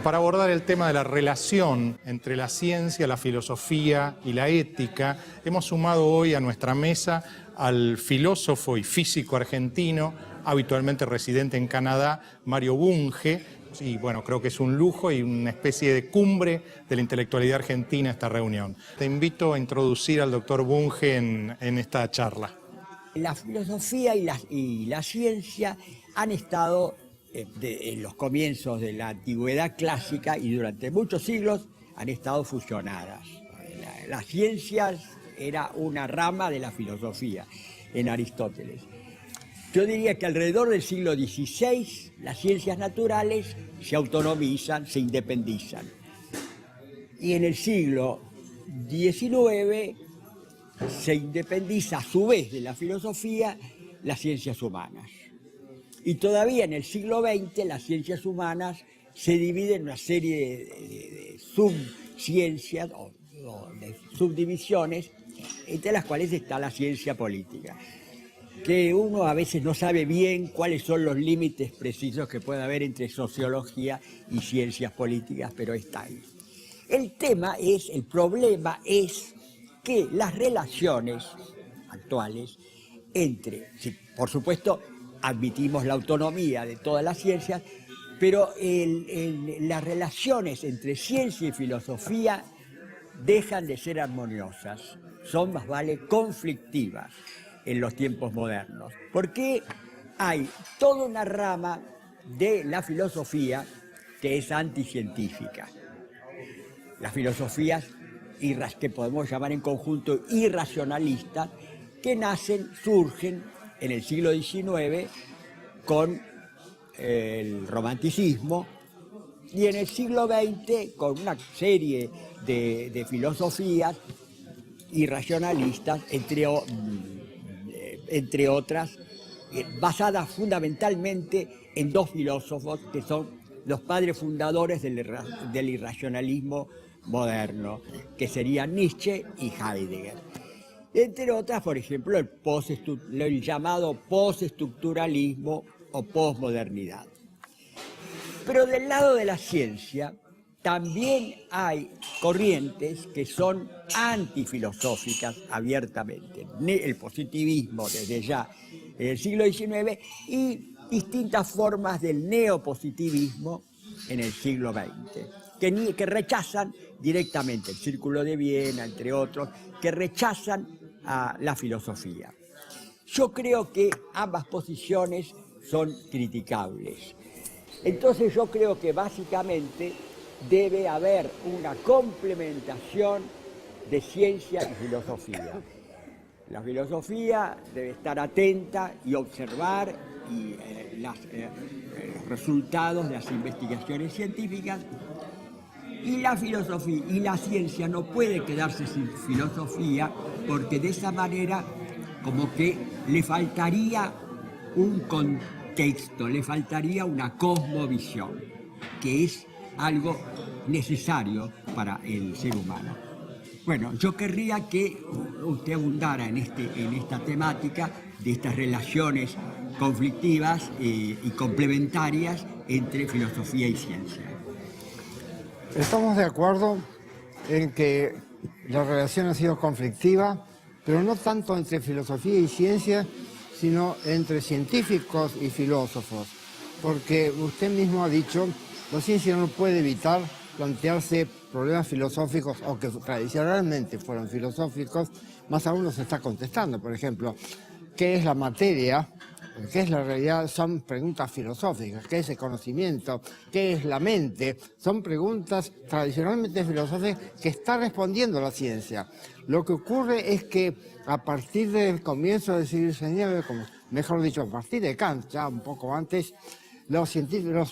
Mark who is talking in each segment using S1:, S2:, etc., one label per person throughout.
S1: Para abordar el tema de la relación entre la ciencia, la filosofía y la ética, hemos sumado hoy a nuestra mesa al filósofo y físico argentino, habitualmente residente en Canadá, Mario Bunge. Y bueno, creo que es un lujo y una especie de cumbre de la intelectualidad argentina esta reunión. Te invito a introducir al doctor Bunge en esta charla.
S2: La filosofía y la ciencia han estado en los comienzos de la antigüedad clásica y durante muchos siglos han estado fusionadas. Las ciencias era una rama de la filosofía en Aristóteles. Yo diría que alrededor del siglo XVI las ciencias naturales se autonomizan, se independizan. Y en el siglo XIX se independiza a su vez de la filosofía las ciencias humanas. Y todavía en el siglo XX las ciencias humanas se dividen en una serie de subciencias o de subdivisiones, entre las cuales está la ciencia política, que uno a veces no sabe bien cuáles son los límites precisos que puede haber entre sociología y ciencias políticas, pero está ahí. El problema es que las relaciones actuales entre, por supuesto, admitimos la autonomía de todas las ciencias, pero las relaciones entre ciencia y filosofía dejan de ser armoniosas, son más vale conflictivas en los tiempos modernos, porque hay toda una rama de la filosofía que es anticientífica. Las filosofías que podemos llamar en conjunto irracionalistas, que surgen en el siglo XIX con el romanticismo y en el siglo XX con una serie de filosofías irracionalistas, entre otras, basadas fundamentalmente en dos filósofos que son los padres fundadores del irracionalismo moderno, que serían Nietzsche y Heidegger. Entre otras, por ejemplo, el llamado postestructuralismo o posmodernidad. Pero del lado de la ciencia también hay corrientes que son antifilosóficas abiertamente. El positivismo desde ya en el siglo XIX y distintas formas del neopositivismo en el siglo XX, que rechazan directamente el Círculo de Viena, entre otros, que rechazan a la filosofía. Yo creo que ambas posiciones son criticables. Entonces yo creo que básicamente debe haber una complementación de ciencia y filosofía. La filosofía debe estar atenta y observar los resultados de las investigaciones científicas, y la filosofía y la ciencia no puede quedarse sin filosofía, porque de esa manera como que le faltaría un contexto, le faltaría una cosmovisión, que es algo necesario para el ser humano. Bueno, yo querría que usted abundara en esta temática de estas relaciones conflictivas y complementarias entre filosofía y ciencia.
S3: Estamos de acuerdo en que la relación ha sido conflictiva, pero no tanto entre filosofía y ciencia, sino entre científicos y filósofos, porque usted mismo ha dicho, la ciencia no puede evitar plantearse problemas filosóficos o que tradicionalmente fueron filosóficos, más aún los está contestando. Por ejemplo, ¿qué es la materia? ¿Qué es la realidad? Son preguntas filosóficas. ¿Qué es el conocimiento? ¿Qué es la mente? Son preguntas tradicionalmente filosóficas que está respondiendo la ciencia. Lo que ocurre es que a partir del comienzo del siglo XIX, mejor dicho, a partir de Kant, ya un poco antes, los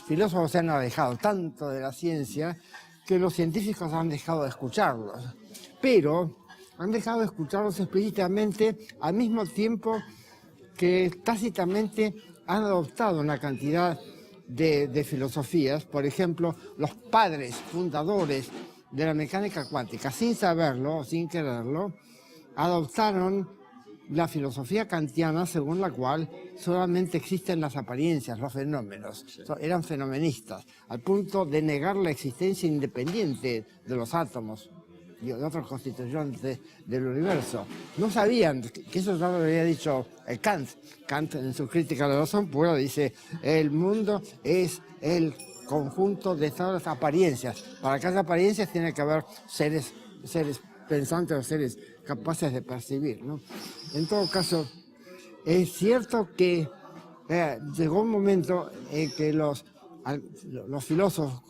S3: filósofos se han alejado tanto de la ciencia que los científicos han dejado de escucharlos. Pero han dejado de escucharlos explícitamente al mismo tiempo que tácitamente han adoptado una cantidad de filosofías. Por ejemplo, los padres fundadores de la mecánica cuántica, sin saberlo, sin quererlo, adoptaron la filosofía kantiana según la cual solamente existen las apariencias, los fenómenos. Eran fenomenistas, al punto de negar la existencia independiente de los átomos y de otros constituyentes del universo. No sabían, que eso ya lo había dicho Kant. Kant en su crítica de la razón pura dice, el mundo es el conjunto de todas las apariencias. Para que haya apariencias tiene que haber seres pensantes o seres capaces de percibir, ¿no? En todo caso, es cierto que llegó un momento en que los filósofos,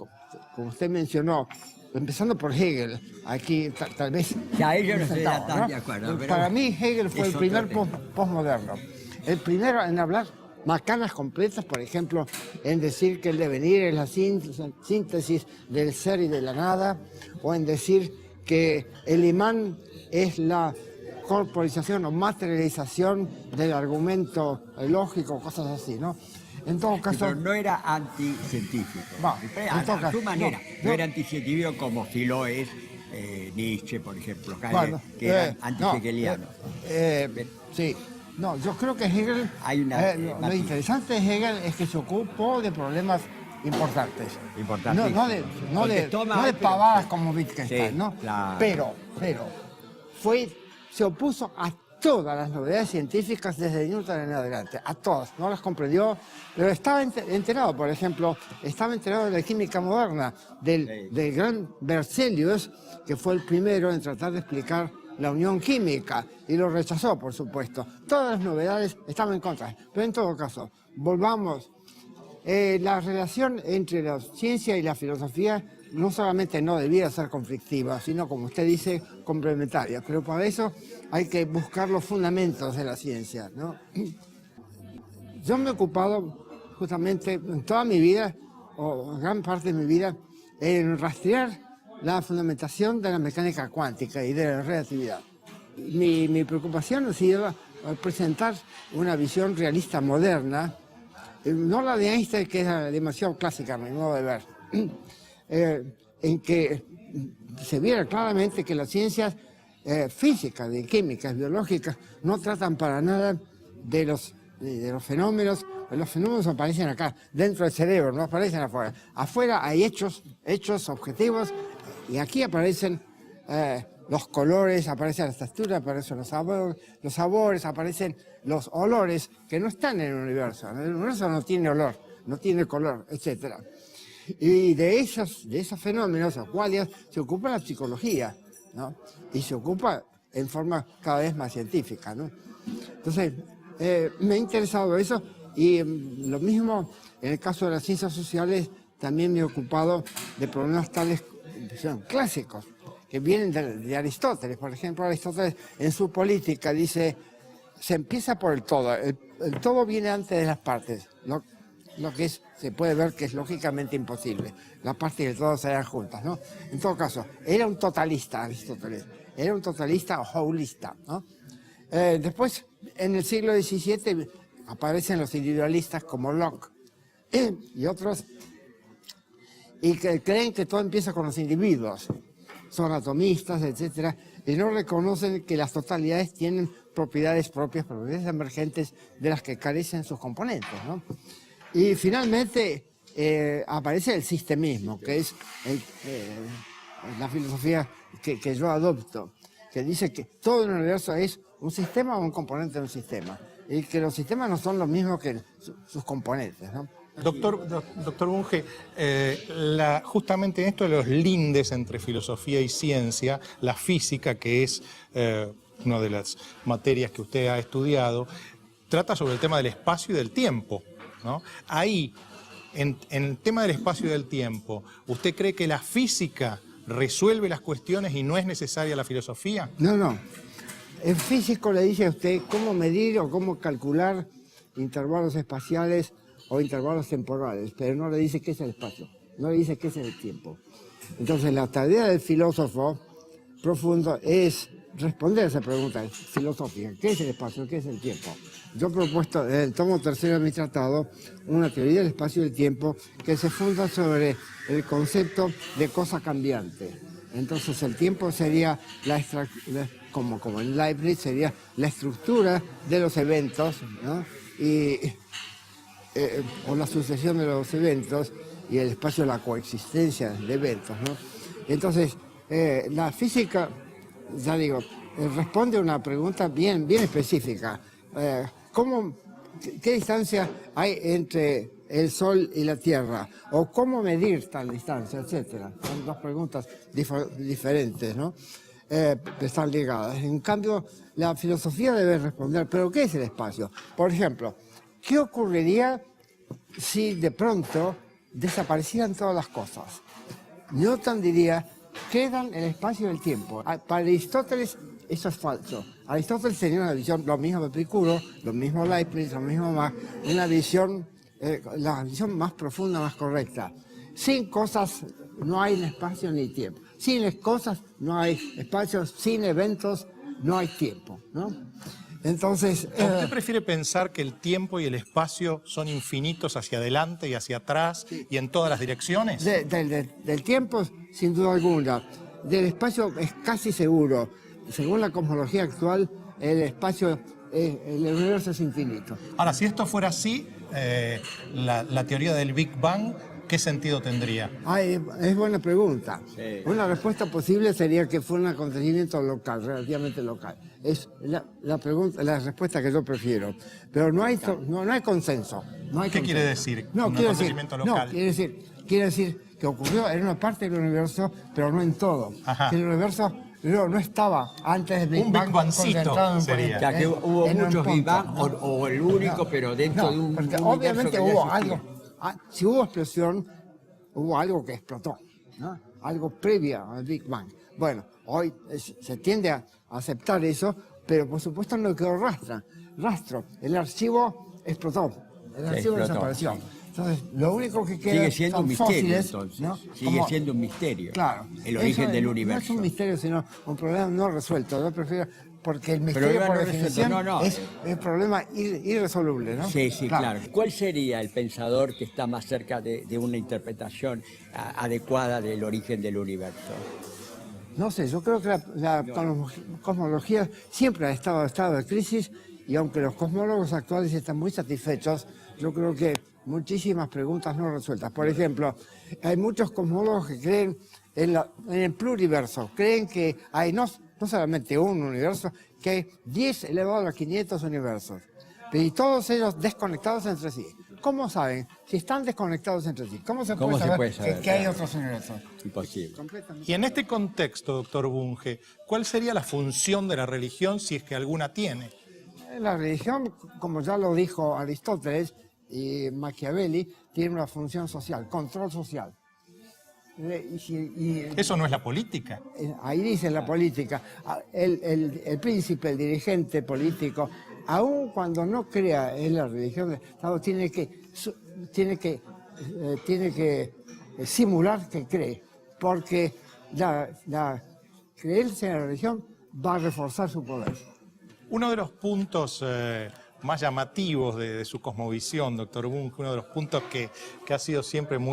S3: como usted mencionó, empezando por Hegel, aquí tal vez...
S2: Ya ellos no estoy
S3: sentado,
S2: tan
S3: ¿no?
S2: de acuerdo. Pero
S3: Para mí Hegel fue
S2: es
S3: el
S2: otro
S3: primer
S2: tema.
S3: postmoderno. El primero en hablar macanas completas, por ejemplo, en decir que el devenir es la síntesis del ser y de la nada, o en decir que el imán es la corporización o materialización del argumento lógico, cosas así, ¿no? En todo caso...
S2: Pero no era anticientífico.
S3: Va, en todo
S2: A
S3: caso,
S2: su manera.
S3: no,
S2: No era anticientífico como sí lo es Nietzsche, por ejemplo,
S3: bueno,
S2: que eran antihegelianos.
S3: Sí. No, yo creo que Hegel,
S2: Hay una,
S3: lo
S2: matiz.
S3: interesante de Hegel es que se ocupó de problemas importantes.
S2: Importantísimos.
S3: No
S2: Porque
S3: de
S2: toma-
S3: pavadas como Wittgenstein,
S2: Sí,
S3: ¿no?
S2: claro.
S3: Pero se opuso a todas las novedades científicas desde Newton en adelante, a todas, no las comprendió, pero estaba enterado, por ejemplo, estaba enterado de la química moderna, del gran Berzelius, que fue el primero en tratar de explicar la unión química, y lo rechazó, por supuesto. Todas las novedades estaban en contra, pero en todo caso, volvamos. La relación entre la ciencia y la filosofía no solamente no debía ser conflictiva, sino, como usted dice, complementaria. Pero para eso hay que buscar los fundamentos de la ciencia, ¿no? Yo me he ocupado justamente en toda mi vida, o gran parte de mi vida, en rastrear la fundamentación de la mecánica cuántica y de la relatividad. Mi preocupación ha sido presentar una visión realista moderna, no la de Einstein, que es demasiado clásica a mi modo de ver, en que se viera claramente que las ciencias físicas, de químicas, biológicas, no tratan para nada de los fenómenos. Los fenómenos aparecen acá, dentro del cerebro, no aparecen afuera. Afuera hay hechos objetivos, y aquí aparecen los colores, aparece la textura, aparecen los sabores, aparecen los olores que no están en el universo. El universo no tiene olor, no tiene color, etc. Y de esos fenómenos, los cuales se ocupa la psicología, ¿no? Y se ocupa en forma cada vez más científica, ¿no? Entonces, me ha interesado eso, y lo mismo en el caso de las ciencias sociales, también me he ocupado de problemas tales que son clásicos, que vienen de Aristóteles. Por ejemplo, Aristóteles en su Política dice, se empieza por el todo. El todo viene antes de las partes, lo que se puede ver que es lógicamente imposible. Las partes y el todo se dan juntas, ¿no? En todo caso, era un totalista Aristóteles, era un totalista o holista, ¿no? Después, en el siglo XVII, aparecen los individualistas como Locke y otros, y que creen que todo empieza con los individuos. Son atomistas, etcétera, y no reconocen que las totalidades tienen propiedades propias, propiedades emergentes de las que carecen sus componentes, ¿no? Y finalmente aparece el sistemismo, que es la filosofía que yo adopto, que dice que todo el universo es un sistema o un componente de un sistema, y que los sistemas no son lo mismo que sus componentes, ¿no?
S1: Doctor Bunge, justamente en esto de los lindes entre filosofía y ciencia, la física, que es una de las materias que usted ha estudiado, trata sobre el tema del espacio y del tiempo, ¿no? Ahí, en el tema del espacio y del tiempo, ¿usted cree que la física resuelve las cuestiones y no es necesaria la filosofía?
S3: No. El físico le dice a usted cómo medir o cómo calcular intervalos espaciales o intervalos temporales, pero no le dice qué es el espacio, no le dice qué es el tiempo. Entonces, la tarea del filósofo profundo es responder a esa pregunta filosófica: ¿qué es el espacio? ¿Qué es el tiempo? Yo he propuesto en el tomo tercero de mi tratado una teoría del espacio y del tiempo que se funda sobre el concepto de cosa cambiante. Entonces, el tiempo sería la como en Leibniz, sería la estructura de los eventos, ¿no? O la sucesión de los eventos y el espacio de la coexistencia de eventos, ¿no? Entonces, la física, ya digo, responde a una pregunta bien específica. ¿Qué distancia hay entre el Sol y la Tierra? ¿O cómo medir tal distancia, etcétera? Son dos preguntas diferentes, ¿no? Están ligadas. En cambio, la filosofía debe responder, ¿pero qué es el espacio? Por ejemplo, ¿qué ocurriría si de pronto desaparecieran todas las cosas? Newton diría, quedan el espacio y el tiempo. Para Aristóteles eso es falso. Aristóteles tenía una visión, lo mismo de Epicuro, lo mismo Leibniz, lo mismo más, una visión, la visión más profunda, más correcta. Sin cosas no hay espacio ni tiempo. Sin cosas no hay espacio, sin eventos no hay tiempo, ¿no? Entonces,
S1: ¿Usted prefiere pensar que el tiempo y el espacio son infinitos hacia adelante y hacia atrás y en todas las direcciones?
S3: Del tiempo, sin duda alguna. Del espacio es casi seguro. Según la cosmología actual, el espacio, el universo es infinito.
S1: Ahora, si esto fuera así, la teoría del Big Bang, ¿qué sentido tendría?
S3: Es buena pregunta.
S2: Sí.
S3: Una respuesta posible sería que fue un acontecimiento local, relativamente local. Es la respuesta que yo prefiero. Pero no hay consenso. No hay
S1: ¿Qué
S3: consenso.
S1: quiere decir?
S3: No,
S1: un
S3: quiere
S1: acontecimiento
S3: decir,
S1: local.
S3: quiere decir que ocurrió en una parte del universo, pero no en todo.
S1: Ajá.
S3: Que el universo no estaba antes del Big
S1: Un
S3: Bang
S1: Big Bangcito
S3: concentrado en
S1: sería.
S2: Ya que hubo
S3: en un
S2: muchos Big
S3: punto,
S2: Bang,
S3: ¿no?
S2: o el único, pero dentro de un
S3: porque
S2: universo
S3: obviamente
S2: que ya
S3: hubo
S2: existía.
S3: algo. Si hubo explosión, hubo algo que explotó, ¿no? Algo previo al Big Bang. Bueno, hoy se tiende a aceptar eso, pero por supuesto no quedó rastro. El archivo explotó, el archivo
S2: explotó.
S3: desapareció. Entonces, lo único que queda
S2: Sigue siendo
S3: son
S2: un misterio,
S3: fósiles,
S2: entonces.
S3: ¿no?
S2: Sigue siendo un misterio.
S3: Claro.
S2: El origen
S3: Eso
S2: del
S3: No
S2: universo.
S3: es un misterio, sino un problema no resuelto. Yo prefiero, porque el misterio,
S2: Pero
S3: por
S2: no resuelto,
S3: definición,
S2: no.
S3: es un problema irresoluble, ¿no?
S2: Sí, claro. ¿Cuál sería el pensador que está más cerca de una interpretación adecuada del origen del universo?
S3: No sé, yo creo que la cosmología siempre ha estado en estado de crisis y aunque los cosmólogos actuales están muy satisfechos, yo creo que muchísimas preguntas no resueltas. Por ejemplo, hay muchos cosmólogos que creen en el pluriverso, creen que hay no solamente un universo, que hay 10 elevado a los 500 universos, y todos ellos desconectados entre sí. ¿Cómo saben? Si están desconectados entre sí, ¿cómo se puede saber que hay otros universos?
S2: Imposible.
S3: Completamente.
S1: Y en este contexto, doctor Bunge, ¿cuál sería la función de la religión si es que alguna tiene?
S3: La religión, como ya lo dijo Aristóteles y Machiavelli, tiene una función social, control social.
S1: Eso no es la política.
S3: Ahí dice la política, el príncipe, el dirigente político, aun cuando no crea en la religión del Estado, tiene que simular que cree, porque la creencia en la religión va a reforzar su poder.
S1: Uno de los puntos más llamativos de su cosmovisión, doctor Bunge, uno de los puntos que ha sido siempre en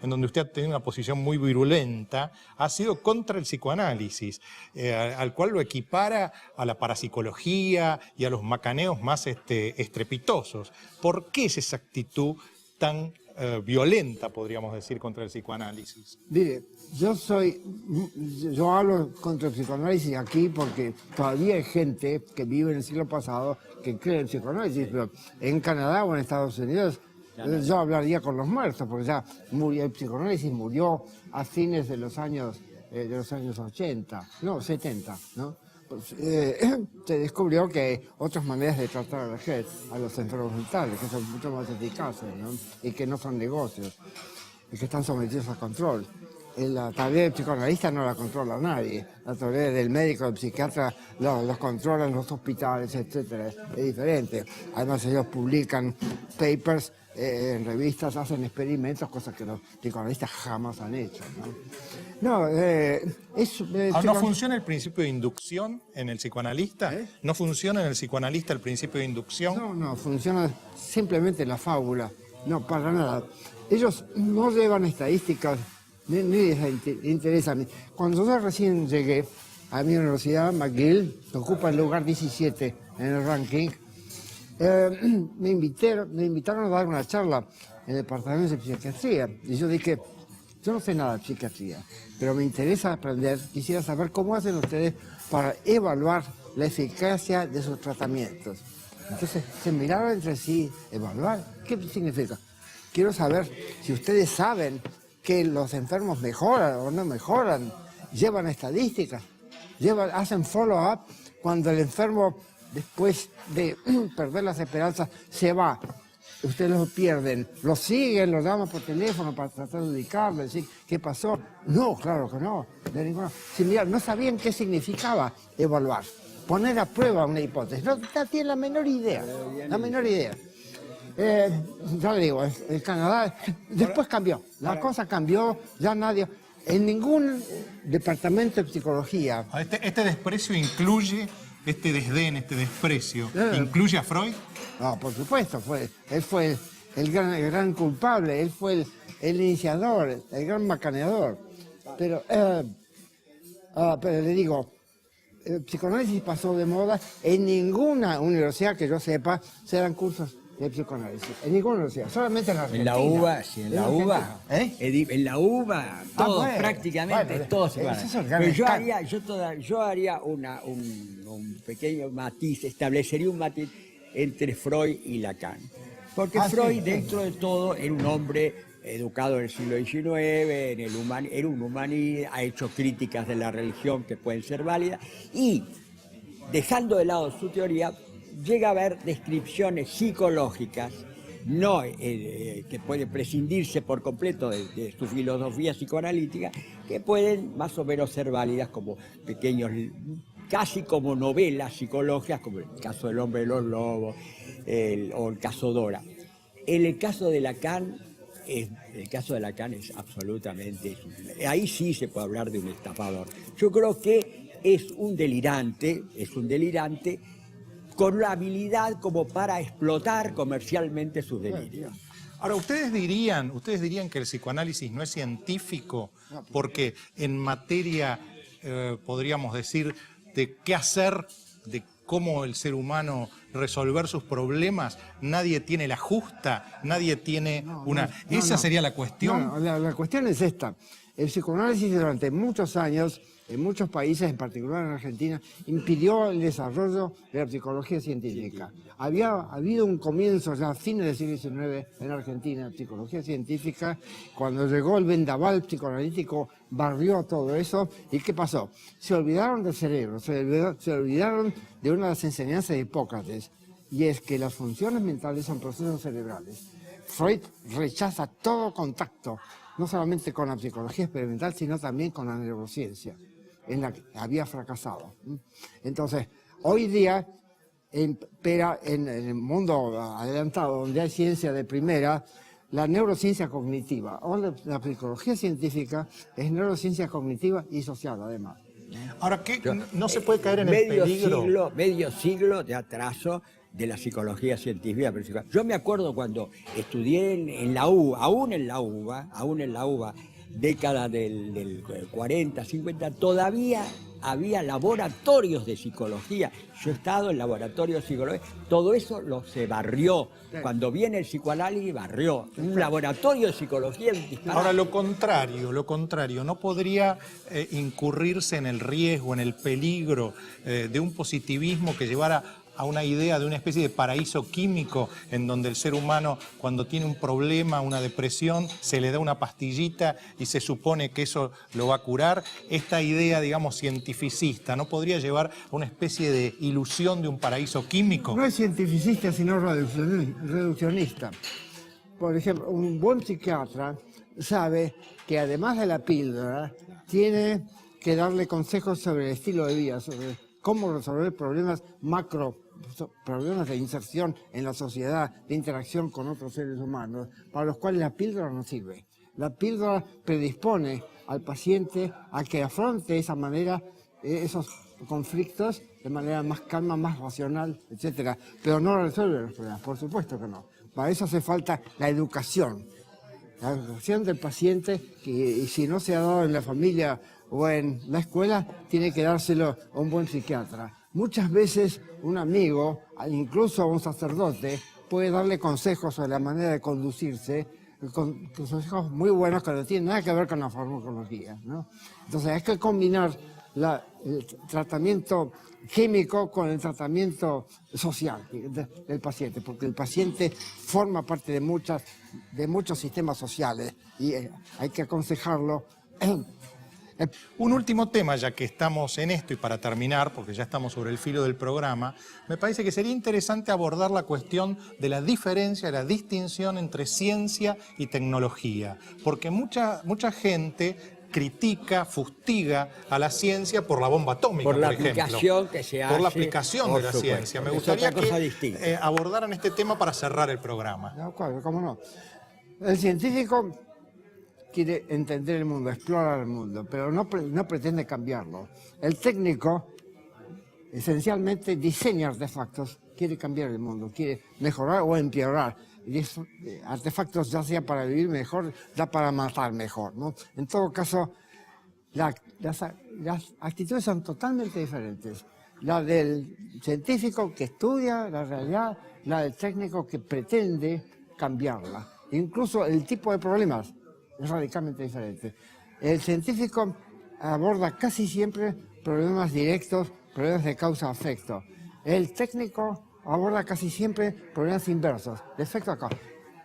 S1: donde usted ha tenido una posición muy virulenta, ha sido contra el psicoanálisis, al cual lo equipara a la parapsicología y a los macaneos más estrepitosos. ¿Por qué es esa actitud tan violenta, podríamos decir, contra el psicoanálisis?
S3: Mire, yo hablo contra el psicoanálisis aquí porque todavía hay gente que vive en el siglo pasado que cree en el psicoanálisis, pero en Canadá o en Estados Unidos yo hablaría con los muertos, porque ya el psicoanálisis murió a fines de los años 80, no, 70, ¿no? Pues, se descubrió que hay otras maneras de tratar a los enfermos mentales, que son mucho más eficaces, ¿no? Y que no son negocios, y que están sometidos a control. La tarea del psicoanalista no la controla nadie, la tarea del médico, del psiquiatra, los controlan los hospitales, etcétera, es diferente. Además ellos publican papers en revistas, hacen experimentos, cosas que los psicoanalistas jamás han hecho, ¿no?
S1: ¿No funciona el principio de inducción en el psicoanalista? ¿No funciona en el psicoanalista el principio de inducción?
S3: No, funciona simplemente la fábula, no, para nada. Ellos no llevan estadísticas, ni les interesan. Cuando yo recién llegué, a mi universidad, McGill, que ocupa el lugar 17 en el ranking. Me invitaron a dar una charla en el departamento de psiquiatría. Y yo dije, yo no sé nada de psiquiatría, pero me interesa aprender. Quisiera saber cómo hacen ustedes para evaluar la eficacia de sus tratamientos. Entonces se miraron entre sí, evaluar, ¿qué significa? Quiero saber si ustedes saben que los enfermos mejoran o no mejoran, llevan estadísticas, hacen follow-up cuando el enfermo, después de perder las esperanzas, se va. Ustedes lo pierden, lo siguen, lo llaman por teléfono para tratar de ubicarlo, decir qué pasó. No, claro que no, de ninguna. Si, mira, no sabían qué significaba evaluar, poner a prueba una hipótesis. No tienen la menor idea, la menor idea. Ya le digo, en Canadá después cambió, la cosa cambió, ya nadie, en ningún departamento de psicología.
S1: Este desprecio incluye, este desdén, este desprecio, ¿incluye a Freud?
S3: No, por supuesto, él fue el gran culpable, él fue el iniciador, el gran macaneador. Pero le digo, el psicoanálisis pasó de moda. En ninguna universidad que yo sepa se dan cursos de psicoanálisis. En ninguna universidad, solamente en la Argentina.
S2: En la UBA, sí, en la UBA. En la UBA, todo,
S3: bueno,
S2: prácticamente
S3: bueno,
S2: todo
S3: eso es el
S2: psicoanálisis.
S3: gran
S2: Pero yo haría un pequeño matiz, establecería un matiz entre Freud y Lacan. Porque Freud, dentro de todo, era un hombre educado en el siglo XIX, era un humanista, ha hecho críticas de la religión que pueden ser válidas, y dejando de lado su teoría, llega a haber descripciones psicológicas que pueden prescindirse por completo de su filosofía psicoanalítica, que pueden más o menos ser válidas como pequeños, casi como novelas psicológicas, como el caso del hombre de los lobos o el caso Dora. El caso de Lacan es absolutamente, ahí sí se puede hablar de un estafador. Yo creo que es un delirante con la habilidad como para explotar comercialmente sus delirios.
S1: Ahora, ¿ustedes dirían que el psicoanálisis no es científico? Porque en materia, podríamos decir, de qué hacer, de cómo el ser humano resolver sus problemas, nadie tiene la justa, nadie tiene Esa sería la cuestión.
S3: No, la cuestión es esta. El psicoanálisis durante muchos años, en muchos países, en particular en Argentina, impidió el desarrollo de la psicología científica. Había habido un comienzo ya a fines del siglo XIX en Argentina, psicología científica. Cuando llegó el vendaval psicoanalítico, barrió todo eso. ¿Y qué pasó? Se olvidaron del cerebro, se olvidaron de una de las enseñanzas de Hipócrates, y es que las funciones mentales son procesos cerebrales. Freud rechaza todo contacto, no solamente con la psicología experimental, sino también con la neurociencia, en la que había fracasado. Entonces, hoy día, pero en el mundo adelantado, donde hay ciencia de primera, la neurociencia cognitiva, o la psicología científica, es neurociencia cognitiva y social, además.
S1: Ahora, ¿no se puede caer en el peligro?
S2: Medio siglo de atraso de la psicología científica. Yo me acuerdo cuando estudié en la UBA, aún en la UBA, década del 40, 50, todavía había laboratorios de psicología. Yo he estado en laboratorios de psicología, todo eso se barrió. Cuando viene el psicoanálisis, barrió. Un laboratorio de psicología.
S1: Ahora, lo contrario, ¿no podría incurrirse en el riesgo, en el peligro de un positivismo que llevara a una idea de una especie de paraíso químico en donde el ser humano, cuando tiene un problema, una depresión, se le da una pastillita y se supone que eso lo va a curar? Esta idea, digamos, cientificista, ¿no podría llevar a una especie de ilusión de un paraíso químico?
S3: No es cientificista, sino reduccionista. Por ejemplo, un buen psiquiatra sabe que además de la píldora, tiene que darle consejos sobre el estilo de vida, sobre cómo resolver problemas problemas de inserción en la sociedad, de interacción con otros seres humanos, para los cuales la píldora no sirve. La píldora predispone al paciente a que afronte de esa manera esos conflictos de manera más calma, más racional, etc. Pero no resuelve los problemas, por supuesto que no. Para eso hace falta la educación. la relación del paciente, y si no se ha dado en la familia o en la escuela, tiene que dárselo a un buen psiquiatra. Muchas veces un amigo, incluso un sacerdote, puede darle consejos sobre la manera de conducirse, consejos muy buenos que no tienen nada que ver con la farmacología, ¿no? Entonces hay que combinar el tratamiento químico con el tratamiento social del paciente, porque el paciente forma parte de muchos sistemas sociales y hay que aconsejarlo.
S1: Un último tema, ya que estamos en esto y para terminar, porque ya estamos sobre el filo del programa, me parece que sería interesante abordar la cuestión de la diferencia, la distinción entre ciencia y tecnología, porque mucha gente critica, fustiga a la ciencia por la bomba atómica,
S2: por la
S1: ejemplo.
S2: aplicación que se hace.
S1: Por la aplicación de la
S2: supuesto.
S1: ciencia. Me
S2: Es
S1: gustaría
S2: otra cosa
S1: que
S2: distinta.
S1: abordaran este tema para cerrar el programa.
S3: De acuerdo, cómo no. El científico quiere entender el mundo, explorar el mundo, pero no pretende cambiarlo. El técnico, esencialmente, diseña artefactos, quiere cambiar el mundo, quiere mejorar o empeorar. Y artefactos ya sea para vivir mejor, ya para matar mejor, ¿no? En todo caso, las actitudes son totalmente diferentes. La del científico que estudia la realidad, la del técnico que pretende cambiarla. Incluso el tipo de problemas es radicalmente diferente. El científico aborda casi siempre problemas directos, problemas de causa-efecto. El técnico aborda casi siempre problemas inversos, de efecto acá.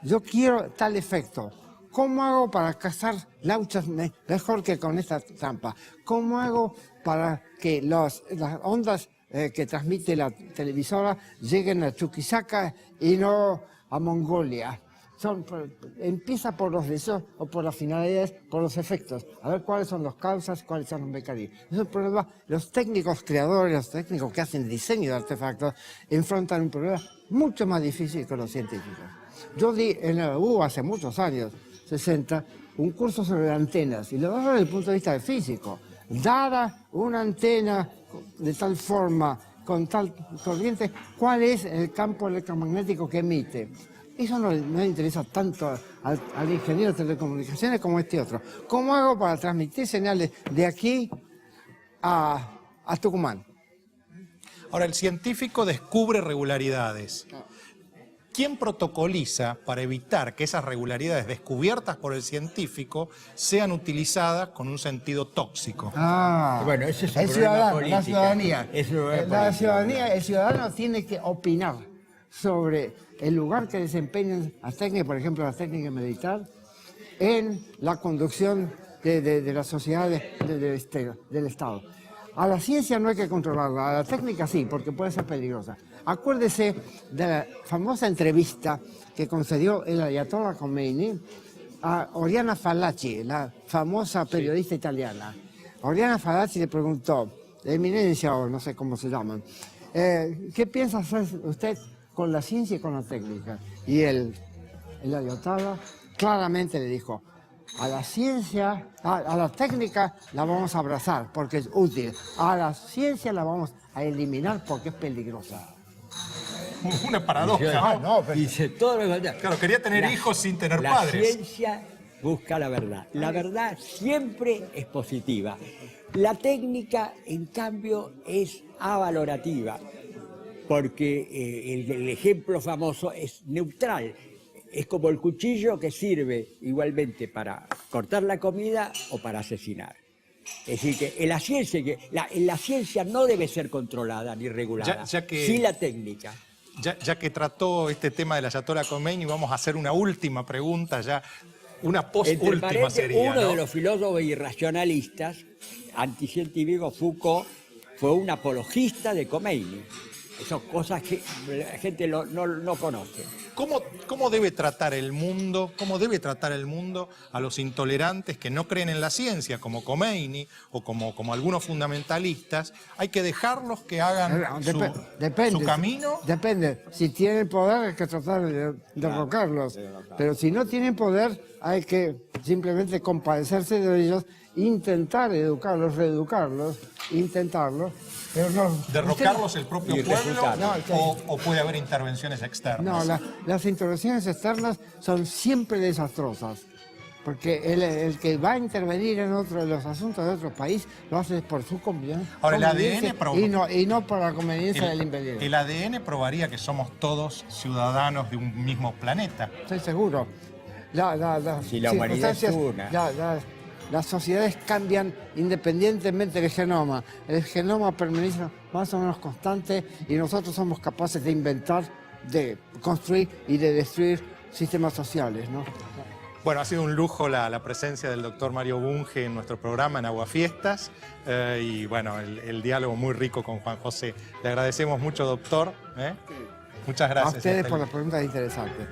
S3: Yo quiero tal efecto. ¿Cómo hago para cazar lauchas mejor que con esta trampa? ¿Cómo hago para que las ondas que transmite la televisora lleguen a Chuquisaca y no a Mongolia? Empieza por los deseos o por las finalidades, por los efectos. A ver cuáles son las causas, cuáles son los mecanismos. Eso es un problema. Los técnicos creadores, los técnicos que hacen diseño de artefactos, enfrentan un problema mucho más difícil que los científicos. Yo di en la U hace muchos años, 60, un curso sobre antenas, y lo daba desde el punto de vista del físico. Dada una antena de tal forma, con tal corriente, ¿cuál es el campo electromagnético que emite? Eso no le interesa tanto al ingeniero de telecomunicaciones como este otro. ¿Cómo hago para transmitir señales de aquí a Tucumán?
S1: Ahora, el científico descubre regularidades. ¿Quién protocoliza para evitar que esas regularidades descubiertas por el científico sean utilizadas con un sentido tóxico?
S2: Bueno, ese es
S3: el ciudadano,
S2: política.
S3: la ciudadanía.
S2: Es un problema
S3: La
S2: político.
S3: ciudadanía, el ciudadano tiene que opinar sobre el lugar que desempeñan las técnicas, por ejemplo, las técnicas militar, en la conducción de la sociedad del Estado. A la ciencia no hay que controlarla, a la técnica sí, porque puede ser peligrosa. Acuérdese de la famosa entrevista que concedió el ayatollah Khomeini a Oriana Fallaci, la famosa periodista italiana. Oriana Fallaci le preguntó, eminencia o no sé cómo se llaman, ¿qué piensa hacer usted con la ciencia y con la técnica? Y el ayatollah claramente le dijo, a la ciencia, a la técnica la vamos a abrazar porque es útil, a la ciencia la vamos a eliminar porque es peligrosa.
S1: Una paradoja, ¿no?
S2: Dice todo lo contrario.
S1: Claro, quería tener hijos sin tener padres.
S2: La ciencia busca la verdad. La verdad siempre es positiva. La técnica, en cambio, es avalorativa, porque el ejemplo famoso es neutral. Es como el cuchillo que sirve igualmente para cortar la comida o para asesinar. Es decir, que en la ciencia no debe ser controlada ni regulada,
S1: Ya que-
S2: sí la técnica.
S1: Ya que trató este tema del ayatollah Khomeini, vamos a hacer una última pregunta, ya una
S2: Entre
S1: postúltima
S2: paréntesis,
S1: sería,
S2: uno
S1: ¿no?
S2: de los filósofos irracionalistas anticientíficos, Foucault, fue un apologista de Khomeini. Son cosas que la gente no conoce.
S1: ¿Cómo debe tratar el mundo? ¿Cómo debe tratar el mundo a los intolerantes que no creen en la ciencia, como Khomeini o como algunos fundamentalistas? ¿Hay que dejarlos que hagan su camino?
S3: Depende. Si tienen poder hay que tratar de derrocarlos. Pero si no tienen poder hay que simplemente compadecerse de ellos, intentar educarlos, reeducarlos, intentarlo. Pero no,
S1: ¿Derrocarlos el propio
S2: Y
S1: pueblo
S2: resultar.
S3: No,
S1: o puede haber intervenciones externas?
S3: No, las intervenciones externas son siempre desastrosas. Porque el que va a intervenir en otro de los asuntos de otro país lo hace por su conveniencia.
S1: Ahora, el ADN
S3: y no por la conveniencia del imperialismo.
S1: El ADN probaría que somos todos ciudadanos de un mismo planeta.
S3: Estoy seguro.
S2: Si la humanidad es una.
S3: Las sociedades cambian independientemente del genoma. El genoma permanece más o menos constante y nosotros somos capaces de inventar, de construir y de destruir sistemas sociales, ¿no?
S1: Bueno, ha sido un lujo la presencia del doctor Mario Bunge en nuestro programa en Aguafiestas y bueno, el diálogo muy rico con Juan José. Le agradecemos mucho, doctor. Muchas gracias.
S3: A ustedes por las preguntas interesantes.